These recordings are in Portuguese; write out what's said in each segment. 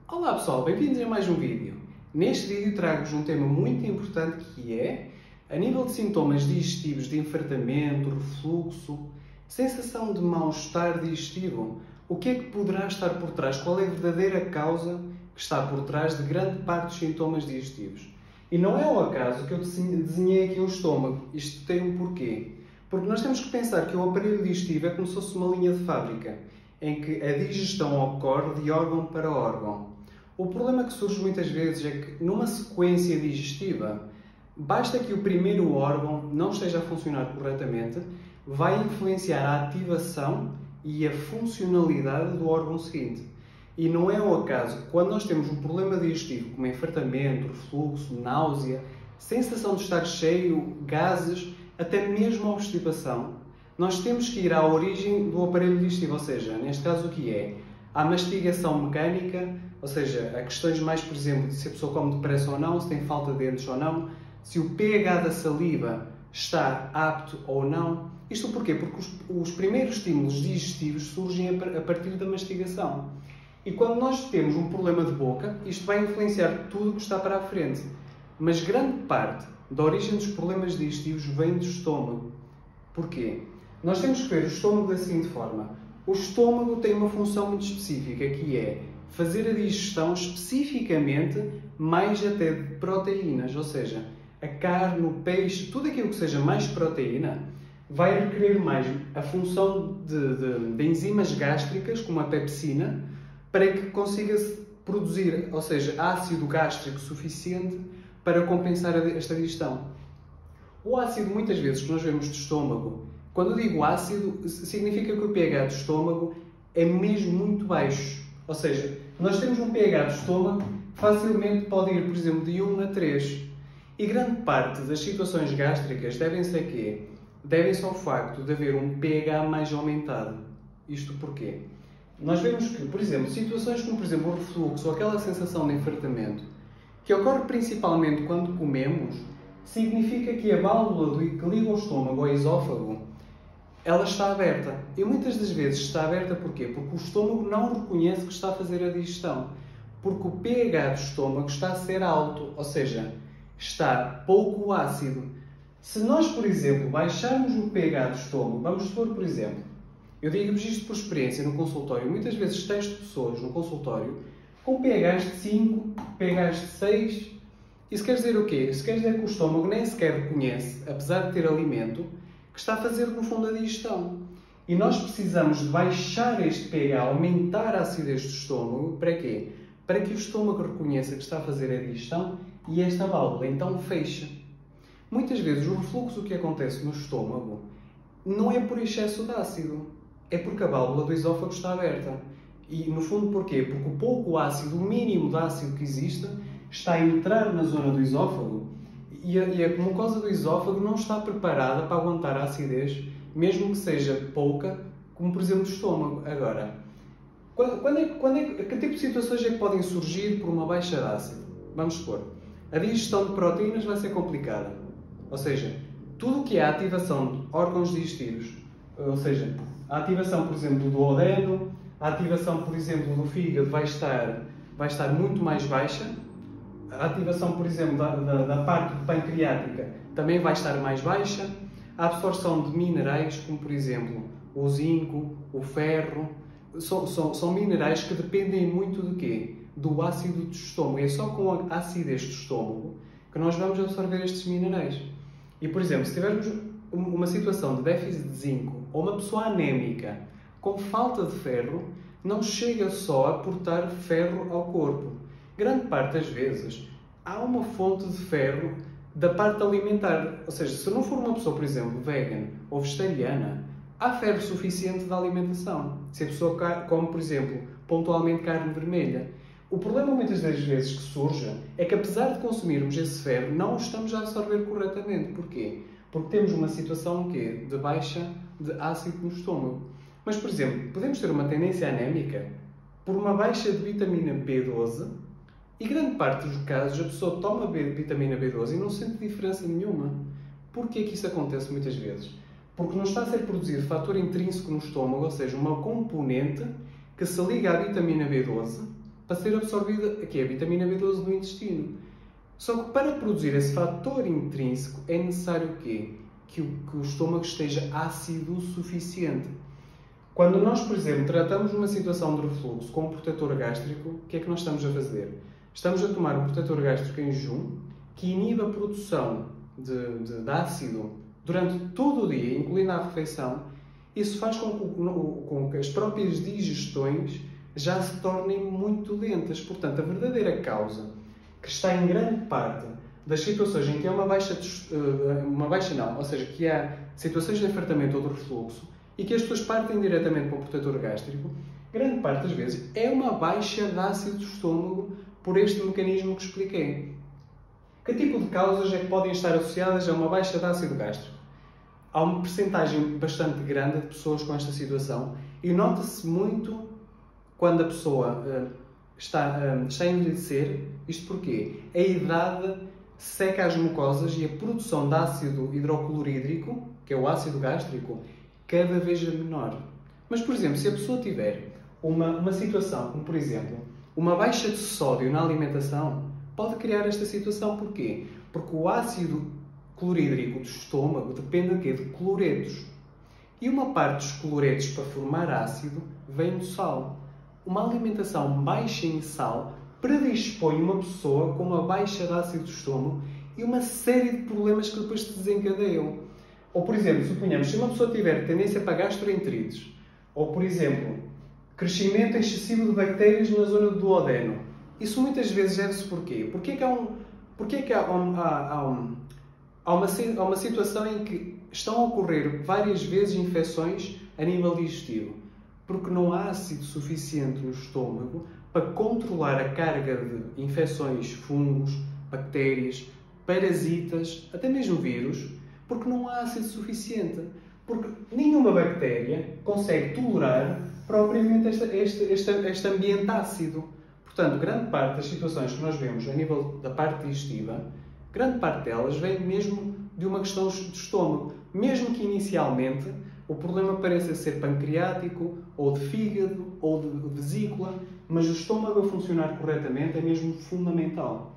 Olá pessoal, bem-vindos a mais um vídeo. Neste vídeo trago-vos um tema muito importante que é, a nível de sintomas digestivos de enfartamento, refluxo, sensação de mal-estar digestivo, o que é que poderá estar por trás? Qual é a verdadeira causa que está por trás de grande parte dos sintomas digestivos? E não é ao acaso que eu desenhei aqui o estômago. Isto tem um porquê. Porque nós temos que pensar que o aparelho digestivo é como se fosse uma linha de fábrica, em que a digestão ocorre de órgão para órgão. O problema que surge muitas vezes é que, numa sequência digestiva, basta que o primeiro órgão não esteja a funcionar corretamente, vai influenciar a ativação e a funcionalidade do órgão seguinte. E não é ao acaso que, quando nós temos um problema digestivo, como enfartamento, refluxo, náusea, sensação de estar cheio, gases, até mesmo obstipação, nós temos que ir à origem do aparelho digestivo, ou seja, neste caso o que é? A mastigação mecânica, ou seja, a questões mais, por exemplo, de se a pessoa come depressa ou não, se tem falta de dentes ou não, se o pH da saliva está apto ou não. Isto porquê? Porque os primeiros estímulos digestivos surgem a partir da mastigação. E quando nós temos um problema de boca, isto vai influenciar tudo o que está para a frente. Mas grande parte da origem dos problemas digestivos vem do estômago. Porquê? Nós temos que ver o estômago da seguinte forma. O estômago tem uma função muito específica, que é fazer a digestão especificamente mais até de proteínas, ou seja, a carne, o peixe, tudo aquilo que seja mais proteína, vai requerer mais a função de enzimas gástricas, como a pepsina, para que consiga produzir, ou seja, ácido gástrico suficiente para compensar esta digestão. O ácido, muitas vezes, que nós vemos do estômago, quando eu digo ácido, significa que o pH do estômago é mesmo muito baixo. Ou seja, nós temos um pH do estômago que facilmente pode ir, por exemplo, de 1 a 3. E grande parte das situações gástricas devem-se a quê? Devem-se ao facto de haver um pH mais aumentado. Isto porquê? Nós vemos que, por exemplo, situações como, por exemplo, o refluxo ou aquela sensação de enfartamento, que ocorre principalmente quando comemos, significa que a válvula que liga o estômago ao esófago, ela está aberta. E muitas das vezes está aberta porquê? Porque o estômago não reconhece que está a fazer a digestão. Porque o pH do estômago está a ser alto, ou seja, está pouco ácido. Se nós, por exemplo, baixarmos o pH do estômago, vamos supor, por exemplo, eu digo-vos isto por experiência no consultório, muitas vezes testo pessoas no consultório com pHs de 5, pHs de 6. Isso quer dizer o quê? Isso quer dizer que o estômago nem sequer reconhece, apesar de ter alimento, que está a fazer, no fundo, a digestão. E nós precisamos de baixar este pH, aumentar a acidez do estômago, para quê? Para que o estômago reconheça que está a fazer a digestão e esta válvula então fecha. Muitas vezes o refluxo que acontece no estômago não é por excesso de ácido, é porque a válvula do esófago está aberta. E, no fundo, porquê? Porque o pouco ácido, o mínimo de ácido que existe, está a entrar na zona do esófago e a mucosa do esófago não está preparada para aguentar a acidez, mesmo que seja pouca, como por exemplo o estômago. Agora, que tipo de situações é que podem surgir por uma baixa de ácido? Vamos supor, a digestão de proteínas vai ser complicada. Ou seja, tudo o que é a ativação de órgãos digestivos, ou seja, a ativação, por exemplo, do duodeno, a ativação, por exemplo, do fígado vai estar muito mais baixa. A ativação, por exemplo, da parte pancreática também vai estar mais baixa. A absorção de minerais, como por exemplo o zinco, o ferro, são minerais que dependem muito de quê? Do ácido do estômago. É só com a acidez do estômago que nós vamos absorver estes minerais. E, por exemplo, se tivermos uma situação de déficit de zinco ou uma pessoa anémica com falta de ferro, não chega só a aportar ferro ao corpo. Grande parte das vezes há uma fonte de ferro da parte alimentar. Ou seja, se não for uma pessoa, por exemplo, vegan ou vegetariana, há ferro suficiente da alimentação. Se a pessoa come, por exemplo, pontualmente carne vermelha. O problema muitas das vezes que surge é que, apesar de consumirmos esse ferro, não o estamos a absorver corretamente. Porquê? Porque temos uma situação de baixa de ácido no estômago. Mas, por exemplo, podemos ter uma tendência anémica por uma baixa de vitamina B12 e grande parte dos casos a pessoa toma vitamina B12 e não sente diferença nenhuma. Porquê que isso acontece muitas vezes? Porque não está a ser produzido fator intrínseco no estômago, ou seja, uma componente que se liga à vitamina B12 para ser absorvida, aqui é a vitamina B12 no intestino. Só que para produzir esse fator intrínseco é necessário o quê? Que o estômago esteja ácido o suficiente. Quando nós, por exemplo, tratamos uma situação de refluxo com um protetor gástrico, o que é que nós estamos a fazer? Estamos a tomar um protetor gástrico em jejum que inibe a produção de ácido durante todo o dia, incluindo a refeição. Isso faz com que as próprias digestões já se tornem muito lentas. Portanto, a verdadeira causa, que está em grande parte das situações em que há ou seja, que há situações de enfartamento ou de refluxo e que as pessoas partem diretamente para o protetor gástrico, grande parte das vezes é uma baixa de ácido do estômago por este mecanismo que expliquei. Que tipo de causas é que podem estar associadas a uma baixa de ácido gástrico? Há uma percentagem bastante grande de pessoas com esta situação e nota-se muito quando a pessoa está a envelhecer. Isto porquê? A idade seca as mucosas e a produção de ácido hidroclorídrico, que é o ácido gástrico, cada vez é menor. Mas, por exemplo, se a pessoa tiver uma situação como, por exemplo, uma baixa de sódio na alimentação, pode criar esta situação. Porquê? Porque o ácido clorídrico do estômago depende de quê? De cloretos. E uma parte dos cloretos para formar ácido vem do sal. Uma alimentação baixa em sal predispõe uma pessoa com uma baixa de ácido do estômago e uma série de problemas que depois se desencadeiam. Ou, por exemplo, suponhamos, se uma pessoa tiver tendência para gastroenterites, ou, por exemplo, crescimento excessivo de bactérias na zona do duodeno, isso muitas vezes deve-se porquê? Porquê que há uma situação em que estão a ocorrer várias vezes infecções a nível digestivo? Porque não há ácido suficiente no estômago para controlar a carga de infecções, fungos, bactérias, parasitas, até mesmo vírus, porque não há ácido suficiente. Porque nenhuma bactéria consegue tolerar propriamente este ambiente ácido. Portanto, grande parte das situações que nós vemos a nível da parte digestiva, grande parte delas vem mesmo de uma questão de estômago. Mesmo que inicialmente o problema pareça ser pancreático, ou de fígado, ou de vesícula, mas o estômago a funcionar corretamente é mesmo fundamental.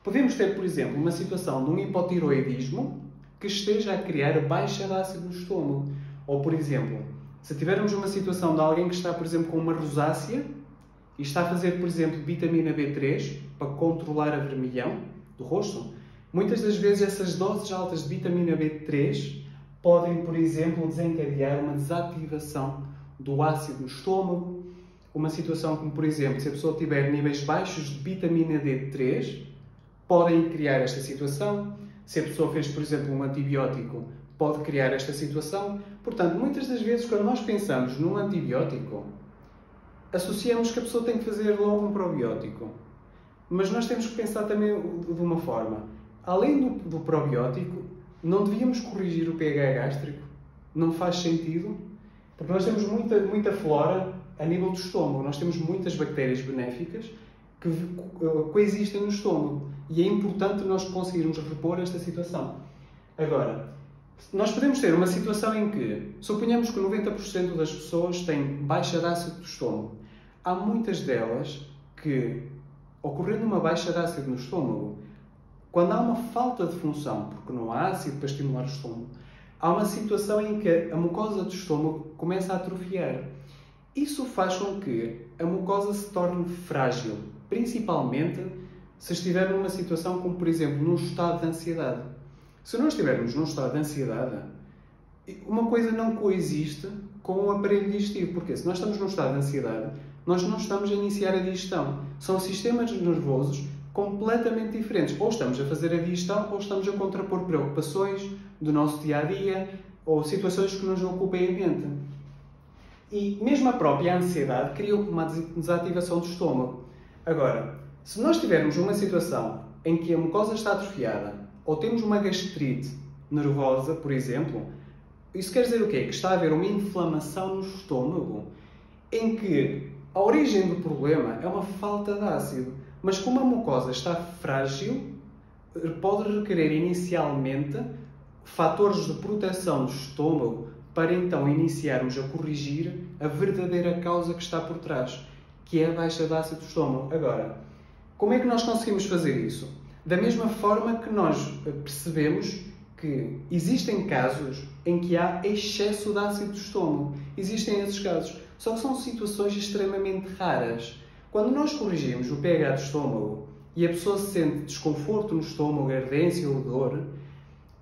Podemos ter, por exemplo, uma situação de um hipotiroidismo que esteja a criar baixa de ácido no estômago. Ou, por exemplo, se tivermos uma situação de alguém que está, por exemplo, com uma rosácea e está a fazer, por exemplo, vitamina B3 para controlar a vermelhão do rosto, muitas das vezes essas doses altas de vitamina B3 podem, por exemplo, desencadear uma desativação do ácido no estômago. Uma situação como, por exemplo, se a pessoa tiver níveis baixos de vitamina D3, podem criar esta situação. Se a pessoa fez, por exemplo, um antibiótico, pode criar esta situação. Portanto, muitas das vezes, quando nós pensamos num antibiótico, associamos que a pessoa tem que fazer logo um probiótico. Mas nós temos que pensar também de uma forma. Além do probiótico, não devíamos corrigir o pH gástrico? Não faz sentido? Porque nós temos muita flora a nível do estômago. Nós temos muitas bactérias benéficas que coexistem no estômago. E é importante nós conseguirmos repor esta situação. Agora, nós podemos ter uma situação em que, suponhamos que 90% das pessoas têm baixa de ácido do estômago. Há muitas delas que, ocorrendo uma baixa de ácido no estômago, quando há uma falta de função, porque não há ácido para estimular o estômago, há uma situação em que a mucosa do estômago começa a atrofiar. Isso faz com que a mucosa se torne frágil, principalmente se estiver numa situação como, por exemplo, num estado de ansiedade. Se nós estivermos num estado de ansiedade, uma coisa não coexiste com o aparelho digestivo. Porque se nós estamos num estado de ansiedade, nós não estamos a iniciar a digestão. São sistemas nervosos completamente diferentes. Ou estamos a fazer a digestão, ou estamos a contrapor preocupações do nosso dia-a-dia, ou situações que nos ocupem a mente. E mesmo a própria ansiedade cria uma desativação do estômago. Agora, se nós tivermos uma situação em que a mucosa está atrofiada, ou temos uma gastrite nervosa, por exemplo, isso quer dizer o quê? Que está a haver uma inflamação no estômago, em que a origem do problema é uma falta de ácido. Mas como a mucosa está frágil, pode requerer inicialmente fatores de proteção do estômago para então iniciarmos a corrigir a verdadeira causa que está por trás, que é a baixa de ácido do estômago. Agora, como é que nós conseguimos fazer isso? Da mesma forma que nós percebemos que existem casos em que há excesso de ácido do estômago. Existem esses casos. Só que são situações extremamente raras. Quando nós corrigimos o pH do estômago e a pessoa se sente desconforto no estômago, ardência ou dor,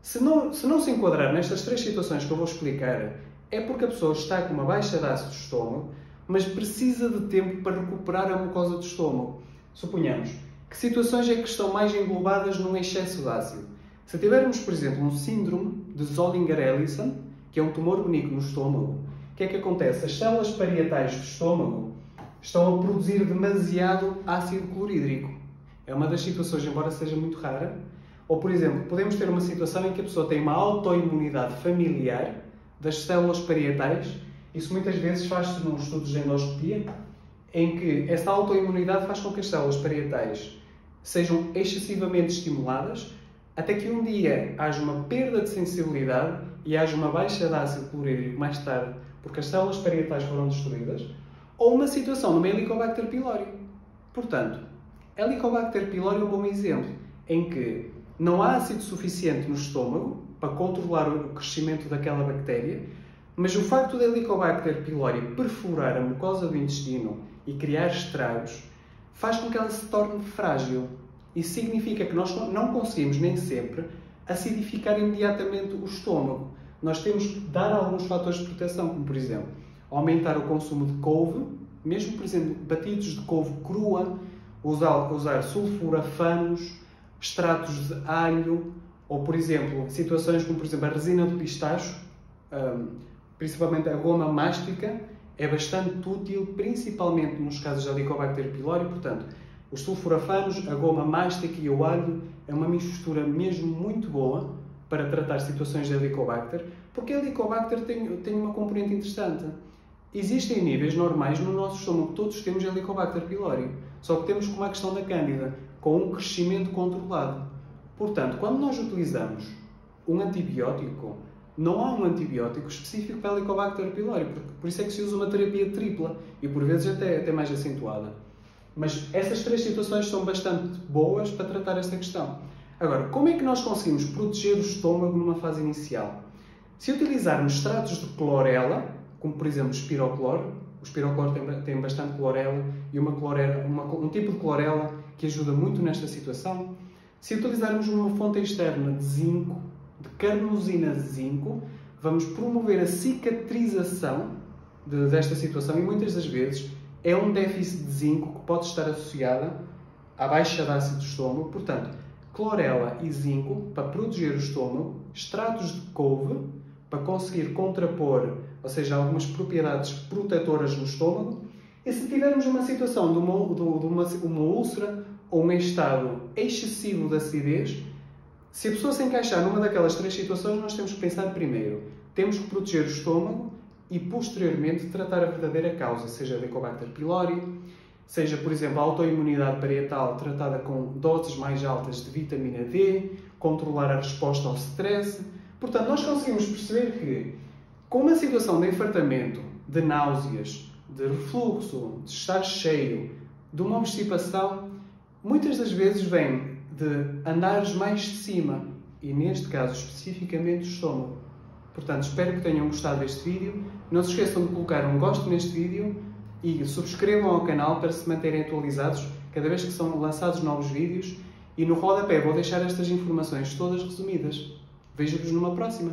se não se enquadrar nestas 3 situações que eu vou explicar, é porque a pessoa está com uma baixa de ácido do estômago, mas precisa de tempo para recuperar a mucosa do estômago. Suponhamos, que situações é que estão mais englobadas num excesso de ácido? Se tivermos, por exemplo, um síndrome de Zollinger-Ellison, que é um tumor benigno no estômago, o que é que acontece? As células parietais do estômago estão a produzir demasiado ácido clorídrico. É uma das situações, embora seja muito rara. Ou, por exemplo, podemos ter uma situação em que a pessoa tem uma autoimunidade familiar das células parietais. Isso muitas vezes faz-se nos estudos de endoscopia, em que essa autoimunidade faz com que as células parietais sejam excessivamente estimuladas, até que um dia haja uma perda de sensibilidade e haja uma baixa de ácido clorídrico mais tarde, porque as células parietais foram destruídas, ou uma situação no Helicobacter pylori. Portanto, Helicobacter pylori é um bom exemplo, em que não há ácido suficiente no estômago para controlar o crescimento daquela bactéria, mas o facto de Helicobacter pylori perfurar a mucosa do intestino e criar estragos faz com que ela se torne frágil. Isso significa que nós não conseguimos nem sempre acidificar imediatamente o estômago. Nós temos que dar alguns fatores de proteção, como por exemplo, aumentar o consumo de couve, mesmo por exemplo, batidos de couve crua, usar sulforafanos, extratos de alho, ou por exemplo, situações como por exemplo a resina do pistacho, principalmente a goma mástica, é bastante útil, principalmente nos casos de Helicobacter pylori. Portanto, os sulforafanos, a goma mástica e o alho é uma mistura mesmo muito boa para tratar situações de Helicobacter, porque a Helicobacter tem uma componente interessante. Existem níveis normais no nosso estômago, todos temos Helicobacter pylori, só que temos como a questão da Cândida, com um crescimento controlado. Portanto, quando nós utilizamos um antibiótico, não há um antibiótico específico para Helicobacter pylori, por isso é que se usa uma terapia tripla e por vezes até mais acentuada. Mas essas 3 situações são bastante boas para tratar esta questão. Agora, como é que nós conseguimos proteger o estômago numa fase inicial? Se utilizarmos extratos de clorela, como por exemplo o espirocloro tem bastante clorela e um tipo de clorela que ajuda muito nesta situação. Se utilizarmos uma fonte externa de zinco, de carnosina de zinco, vamos promover a cicatrização desta situação e muitas das vezes é um déficit de zinco que pode estar associado à baixa de ácido do estômago. Portanto, clorela e zinco para proteger o estômago, extratos de couve para conseguir contrapor, ou seja, algumas propriedades protetoras no estômago. E se tivermos uma situação de uma úlcera ou um estado excessivo de acidez, se a pessoa se encaixar numa daquelas 3 situações, nós temos que pensar primeiro, temos que proteger o estômago e posteriormente tratar a verdadeira causa, seja Helicobacter pylori, seja, por exemplo, a autoimunidade parietal tratada com doses mais altas de vitamina D, controlar a resposta ao stress. Portanto, nós conseguimos perceber que, com uma situação de enfartamento, de náuseas, de refluxo, de estar cheio, de uma obstipação, muitas das vezes vem de andares mais de cima e, neste caso, especificamente do estômago. Portanto, espero que tenham gostado deste vídeo. Não se esqueçam de colocar um gosto neste vídeo e subscrevam ao canal para se manterem atualizados cada vez que são lançados novos vídeos. E no rodapé vou deixar estas informações todas resumidas. Vejo-vos numa próxima!